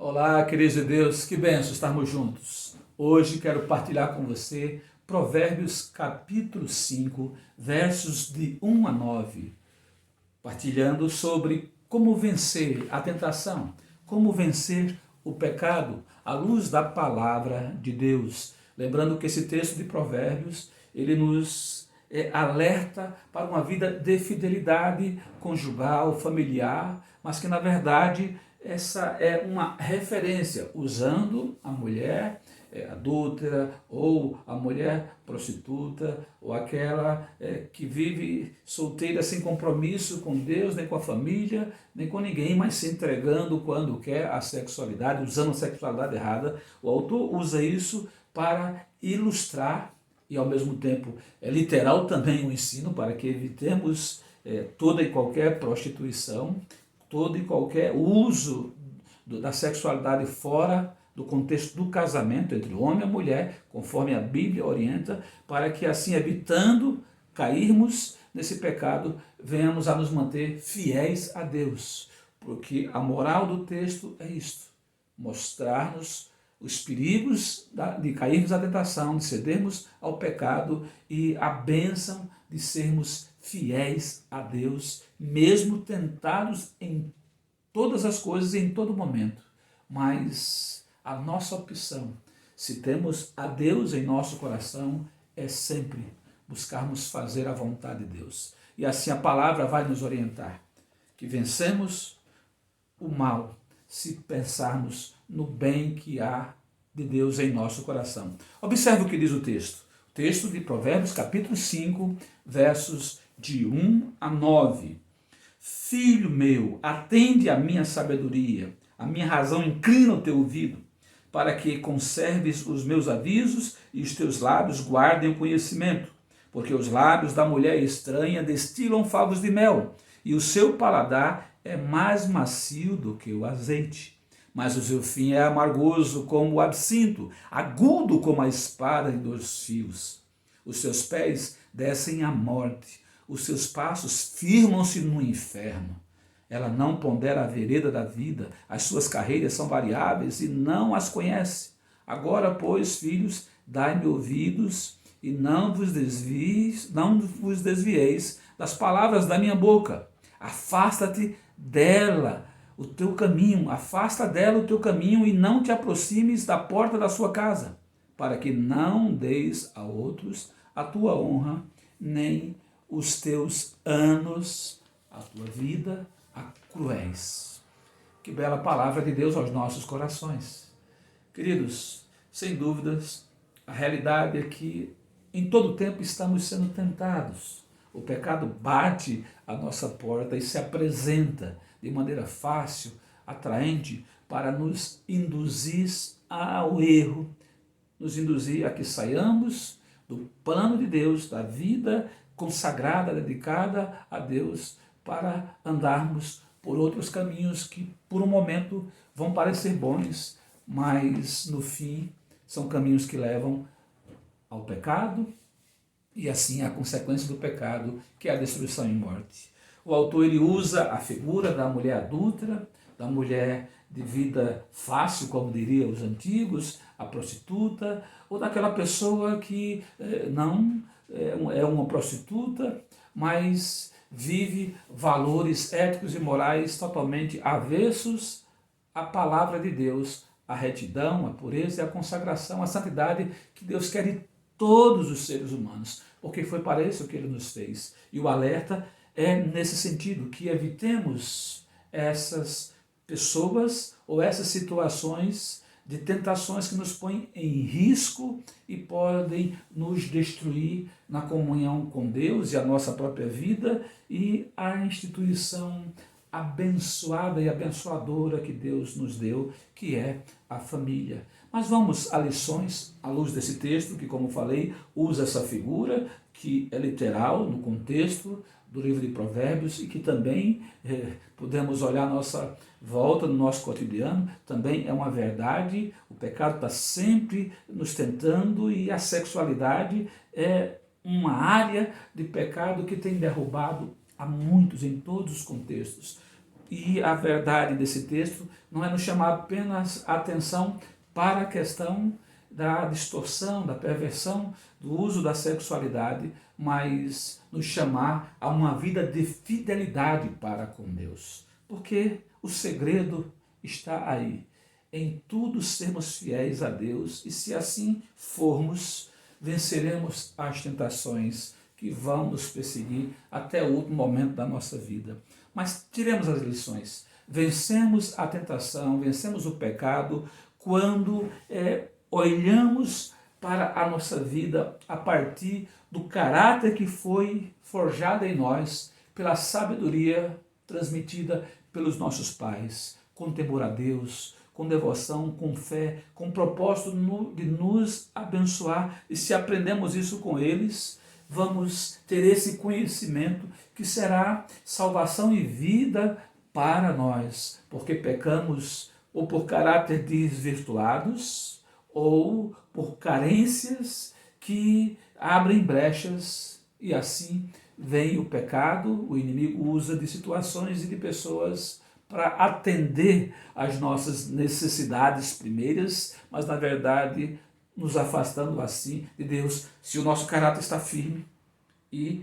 Olá, queridos de Deus, que benção estarmos juntos. Hoje quero partilhar com você Provérbios capítulo 5, versos de 1 a 9, partilhando sobre como vencer a tentação, como vencer o pecado à luz da palavra de Deus. Lembrando que esse texto de Provérbios, ele nos alerta para uma vida de fidelidade conjugal, familiar, mas que na verdade essa é uma referência, usando a mulher adúltera, ou a mulher prostituta, ou aquela que vive solteira sem compromisso com Deus, nem com a família, nem com ninguém, mas se entregando quando quer à sexualidade, usando a sexualidade errada. O autor usa isso para ilustrar, e ao mesmo tempo é literal também o ensino, para que evitemos toda e qualquer prostituição, todo e qualquer uso da sexualidade fora do contexto do casamento entre o homem e a mulher, conforme a Bíblia orienta, para que assim, evitando cairmos nesse pecado, venhamos a nos manter fiéis a Deus. Porque a moral do texto é isto: mostrar-nos os perigos de cairmos à tentação, de cedermos ao pecado, e a bênção de sermos fiéis a Deus, mesmo tentados em todas as coisas e em todo momento. Mas a nossa opção, se temos a Deus em nosso coração, é sempre buscarmos fazer a vontade de Deus. E assim a palavra vai nos orientar, que vencemos o mal se pensarmos no bem que há de Deus em nosso coração. Observe o que diz o texto. O texto de Provérbios, capítulo 5, versos de 1 a 9. Filho meu, atende à minha sabedoria, a minha razão inclina o teu ouvido, para que conserves os meus avisos e os teus lábios guardem o conhecimento. Porque os lábios da mulher estranha destilam favos de mel, e o seu paladar é mais macio do que o azeite. Mas o seu fim é amargoso como o absinto, agudo como a espada de 2 fios. Os seus pés descem à morte, os seus passos firmam-se no inferno. Ela não pondera a vereda da vida, as suas carreiras são variáveis e não as conhece. Agora, pois, filhos, dai-me ouvidos e não vos desvieis das palavras da minha boca. Afasta-te dela o teu caminho, afasta dela o teu caminho e não te aproximes da porta da sua casa, para que não deis a outros a tua honra, nem os teus anos, a tua vida, a cruéis. Que bela palavra de Deus aos nossos corações. Queridos, sem dúvidas, a realidade é que em todo tempo estamos sendo tentados. O pecado bate à nossa porta e se apresenta de maneira fácil, atraente, para nos induzir ao erro, nos induzir a que saiamos do plano de Deus, da vida consagrada, dedicada a Deus, para andarmos por outros caminhos que por um momento vão parecer bons, mas no fim são caminhos que levam ao pecado, e assim a consequência do pecado, que é a destruição e morte. O autor ele usa a figura da mulher adúltera, da mulher de vida fácil, como diriam os antigos, a prostituta, ou daquela pessoa que não é uma prostituta, mas vive valores éticos e morais totalmente avessos à palavra de Deus, a retidão, a pureza e a consagração, a santidade que Deus quer de todos os seres humanos, porque foi para isso que Ele nos fez. E o alerta é nesse sentido, que evitemos essas pessoas ou essas situações de tentações que nos põem em risco e podem nos destruir na comunhão com Deus e a nossa própria vida e a instituição abençoada e abençoadora que Deus nos deu, que é a família. Mas vamos a lições à luz desse texto, que, como falei, usa essa figura, que é literal no contexto do livro de Provérbios e que também podemos olhar à nossa volta, no nosso cotidiano, também é uma verdade. O pecado está sempre nos tentando e a sexualidade é uma área de pecado que tem derrubado a muitos em todos os contextos. E a verdade desse texto não é nos chamar apenas a atenção para a questão da distorção, da perversão, do uso da sexualidade, mas nos chamar a uma vida de fidelidade para com Deus. Porque o segredo está aí, em tudo sermos fiéis a Deus, e se assim formos, venceremos as tentações que vão nos perseguir até o último momento da nossa vida. Mas tiremos as lições. Vencemos a tentação, vencemos o pecado quando olhamos para a nossa vida a partir do caráter que foi forjado em nós pela sabedoria transmitida pelos nossos pais, com temor a Deus, com devoção, com fé, com propósito de nos abençoar. E se aprendemos isso com eles, vamos ter esse conhecimento que será salvação e vida para nós, porque pecamos ou por caráter desvirtuados ou por carências que abrem brechas, e assim vem o pecado. O inimigo usa de situações e de pessoas para atender às nossas necessidades primeiras, mas na verdade nos afastando assim de Deus. Se o nosso caráter está firme e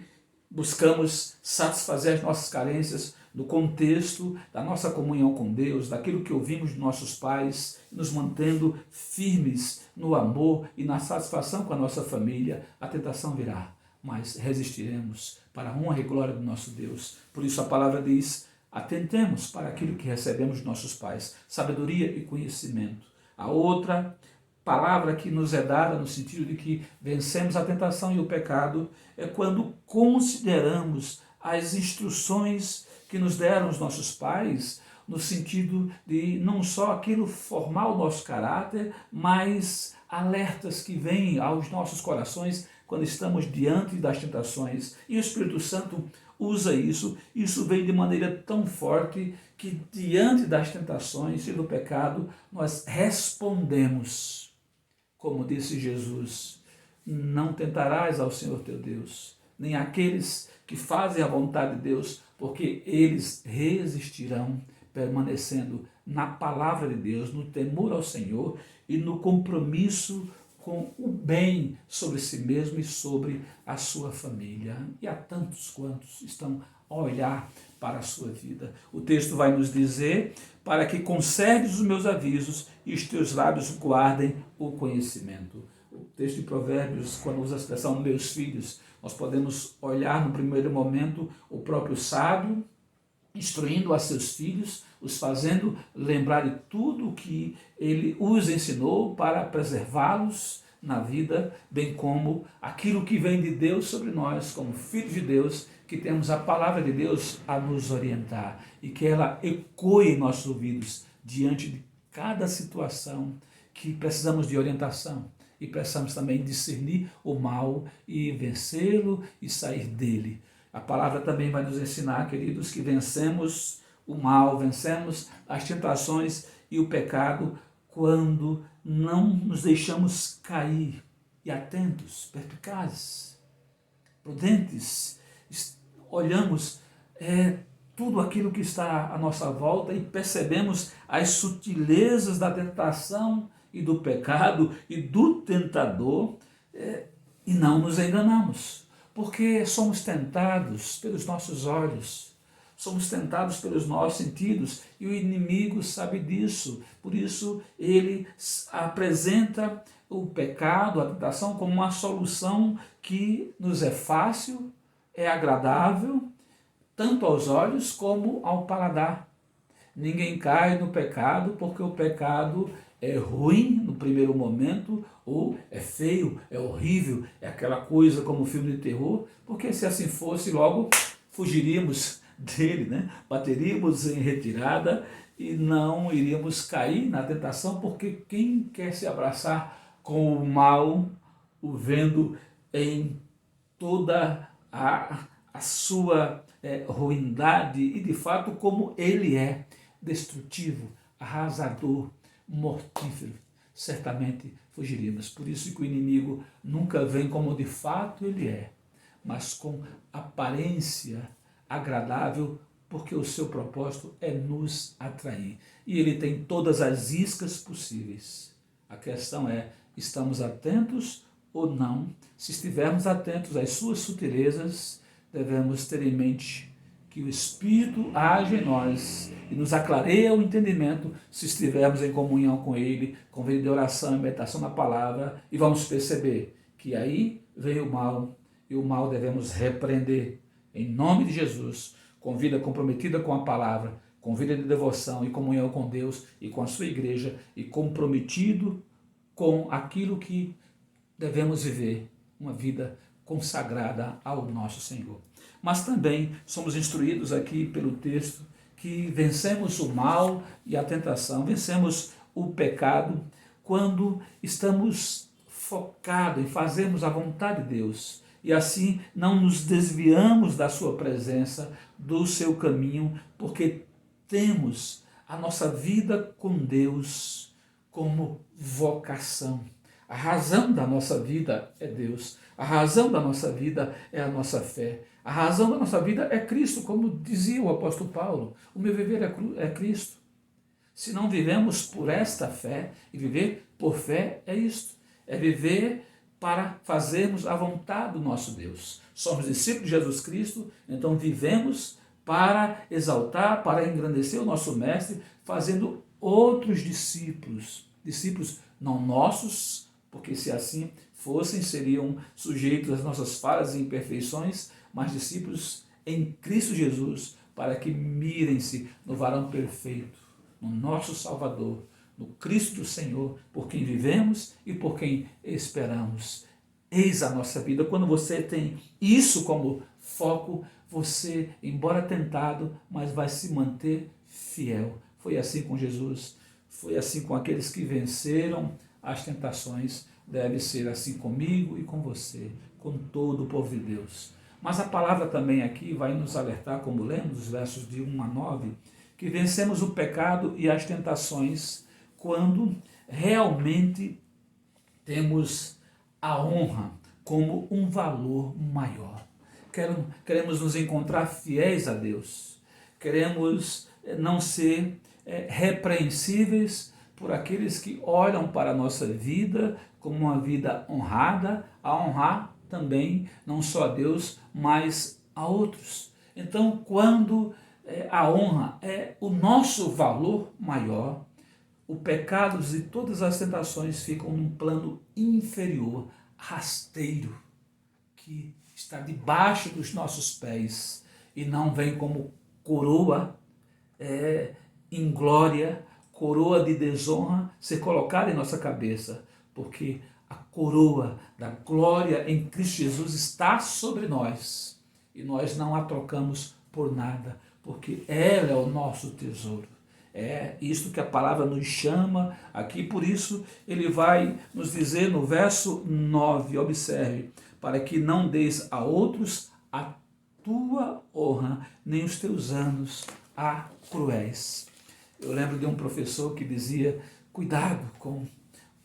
buscamos satisfazer as nossas carências no contexto da nossa comunhão com Deus, daquilo que ouvimos de nossos pais, nos mantendo firmes no amor e na satisfação com a nossa família, a tentação virá, mas resistiremos para a honra e glória do nosso Deus. Por isso a palavra diz: atentemos para aquilo que recebemos de nossos pais, sabedoria e conhecimento. A outra palavra que nos é dada no sentido de que vencemos a tentação e o pecado é quando consideramos as instruções que nos deram os nossos pais, no sentido de não só aquilo formar o nosso caráter, mas alertas que vêm aos nossos corações quando estamos diante das tentações. E o Espírito Santo usa isso vem de maneira tão forte que diante das tentações e do pecado nós respondemos, como disse Jesus: não tentarás ao Senhor teu Deus, nem aqueles que fazem a vontade de Deus, porque eles resistirão, permanecendo na palavra de Deus, no temor ao Senhor e no compromisso com o bem sobre si mesmo e sobre a sua família. E há tantos quantos estão a olhar para a sua vida. O texto vai nos dizer: para que conserves os meus avisos e os teus lábios guardem o conhecimento. O texto de Provérbios, quando usa a expressão meus filhos, nós podemos olhar no primeiro momento o próprio sábio instruindo a seus filhos, os fazendo lembrar de tudo o que ele os ensinou para preservá-los na vida, bem como aquilo que vem de Deus sobre nós, como filhos de Deus, que temos a palavra de Deus a nos orientar e que ela ecoe em nossos ouvidos diante de cada situação que precisamos de orientação e precisamos também discernir o mal e vencê-lo e sair dele. A palavra também vai nos ensinar, queridos, que vencemos o mal, vencemos as tentações e o pecado quando não nos deixamos cair, e atentos, perspicazes, prudentes, olhamos tudo aquilo que está à nossa volta e percebemos as sutilezas da tentação e do pecado e do tentador, e não nos enganamos. Porque somos tentados pelos nossos olhos, somos tentados pelos nossos sentidos, e o inimigo sabe disso. Por isso ele apresenta o pecado, a tentação, como uma solução que nos é fácil, é agradável, tanto aos olhos como ao paladar. Ninguém cai no pecado porque o pecado é ruim no primeiro momento, ou é feio, é horrível, é aquela coisa como filme de terror, porque se assim fosse, logo fugiríamos dele, né? Bateríamos em retirada e não iríamos cair na tentação, porque quem quer se abraçar com o mal, o vendo em toda a sua ruindade e de fato como ele é destrutivo, arrasador, mortífero, certamente fugiríamos. Por isso que o inimigo nunca vem como de fato ele é, mas com aparência agradável porque o seu propósito é nos atrair. E ele tem todas as iscas possíveis. A questão é, estamos atentos ou não? Se estivermos atentos às suas sutilezas, devemos ter em mente que o Espírito age em nós e nos aclareia o entendimento se estivermos em comunhão com Ele, com vida de oração e meditação na palavra, e vamos perceber que aí vem o mal, e o mal devemos repreender em nome de Jesus, com vida comprometida com a palavra, com vida de devoção e comunhão com Deus e com a sua igreja, e comprometido com aquilo que devemos viver, uma vida consagrada ao nosso Senhor. Mas também somos instruídos aqui pelo texto que vencemos o mal e a tentação, vencemos o pecado quando estamos focados em fazermos a vontade de Deus e assim não nos desviamos da sua presença, do seu caminho, porque temos a nossa vida com Deus como vocação. A razão da nossa vida é Deus. A razão da nossa vida é a nossa fé. A razão da nossa vida é Cristo, como dizia o apóstolo Paulo. O meu viver é Cristo. Se não vivemos por esta fé, e viver por fé é isto. É viver para fazermos a vontade do nosso Deus. Somos discípulos de Jesus Cristo, então vivemos para exaltar, para engrandecer o nosso Mestre, fazendo outros discípulos. Discípulos não nossos, porque se assim fossem, seriam sujeitos às nossas falhas e imperfeições, mas discípulos em Cristo Jesus, para que mirem-se no varão perfeito, no nosso Salvador, no Cristo do Senhor, por quem vivemos e por quem esperamos. Eis a nossa vida. Quando você tem isso como foco, você, embora tentado, mas vai se manter fiel. Foi assim com Jesus, foi assim com aqueles que venceram as tentações, deve ser assim comigo e com você, com todo o povo de Deus. Mas a palavra também aqui vai nos alertar, como lemos os versos de 1 a 9, que vencemos o pecado e as tentações quando realmente temos a honra como um valor maior. Queremos nos encontrar fiéis a Deus, queremos não ser repreensíveis por aqueles que olham para a nossa vida como uma vida honrada, a honrar também não só a Deus, mas a outros. Então, quando a honra é o nosso valor maior, o pecado e todas as tentações ficam num plano inferior, rasteiro, que está debaixo dos nossos pés e não vem como coroa em glória, coroa de desonra ser colocada em nossa cabeça, porque a coroa da glória em Cristo Jesus está sobre nós e nós não a trocamos por nada, porque ela é o nosso tesouro. É isto que a palavra nos chama aqui, por isso ele vai nos dizer no verso 9, observe, para que não deis a outros a tua honra, nem os teus anos a cruéis. Eu lembro de um professor que dizia, cuidado com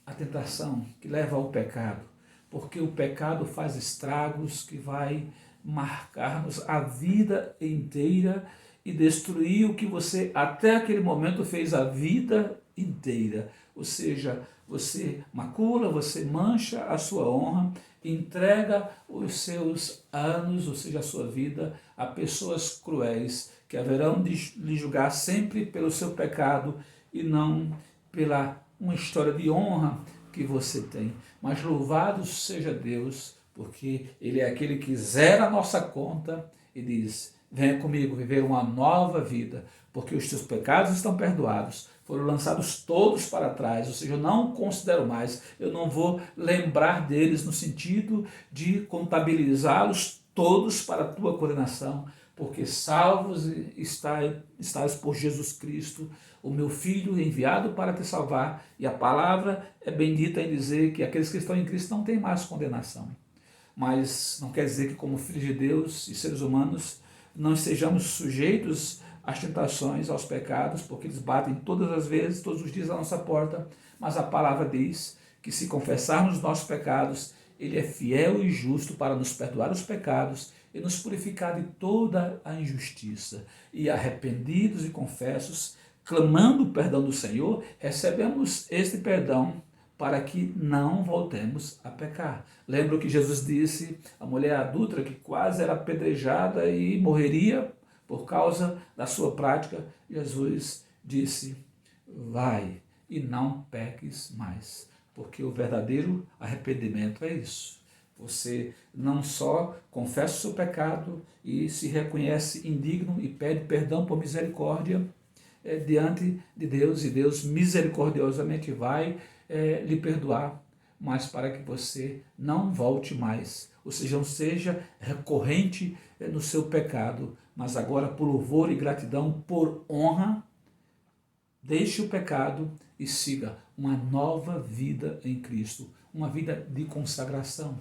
a tentação que leva ao pecado, porque o pecado faz estragos que vai marcar-nos a vida inteira e destruir o que você até aquele momento fez a vida inteira. Ou seja, você macula, você mancha a sua honra, entrega os seus anos, ou seja, a sua vida, a pessoas cruéis que haverão de lhe julgar sempre pelo seu pecado e não pela uma história de honra que você tem. Mas louvado seja Deus, porque Ele é aquele que zera a nossa conta e diz, venha comigo viver uma nova vida, porque os teus pecados estão perdoados, foram lançados todos para trás, ou seja, eu não considero mais, eu não vou lembrar deles no sentido de contabilizá-los todos para a tua condenação, porque salvos estás por Jesus Cristo, o meu Filho enviado para te salvar, e a palavra é bendita em dizer que aqueles que estão em Cristo não têm mais condenação. Mas não quer dizer que como filhos de Deus e seres humanos não estejamos sujeitos às tentações, aos pecados, porque eles batem todas as vezes, todos os dias à nossa porta, mas a palavra diz que se confessarmos nossos pecados, Ele é fiel e justo para nos perdoar os pecados e nos purificar de toda a injustiça. E arrependidos e confessos, clamando o perdão do Senhor, recebemos este perdão para que não voltemos a pecar. Lembra o que Jesus disse à mulher adúltera que quase era apedrejada e morreria por causa da sua prática? Jesus disse: vai e não peques mais, porque o verdadeiro arrependimento é isso. Você não só confessa o seu pecado e se reconhece indigno e pede perdão por misericórdia diante de Deus, e Deus misericordiosamente vai lhe perdoar, mas para que você não volte mais, ou seja, não seja recorrente no seu pecado, mas agora por louvor e gratidão, por honra, deixe o pecado e siga uma nova vida em Cristo, uma vida de consagração,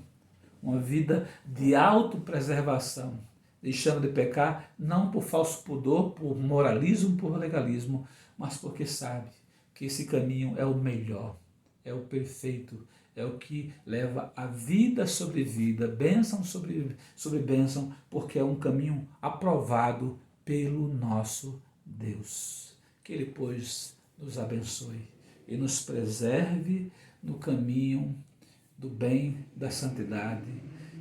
uma vida de autopreservação, deixando de pecar não por falso pudor, por moralismo, por legalismo, mas porque sabe que esse caminho é o melhor, é o perfeito, é o que leva a vida sobre vida, bênção sobre bênção, porque é um caminho aprovado pelo nosso Deus. Que Ele, pois, nos abençoe e nos preserve no caminho do bem, da santidade,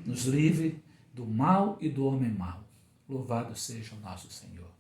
nos livre do mal e do homem mau. Louvado seja o nosso Senhor.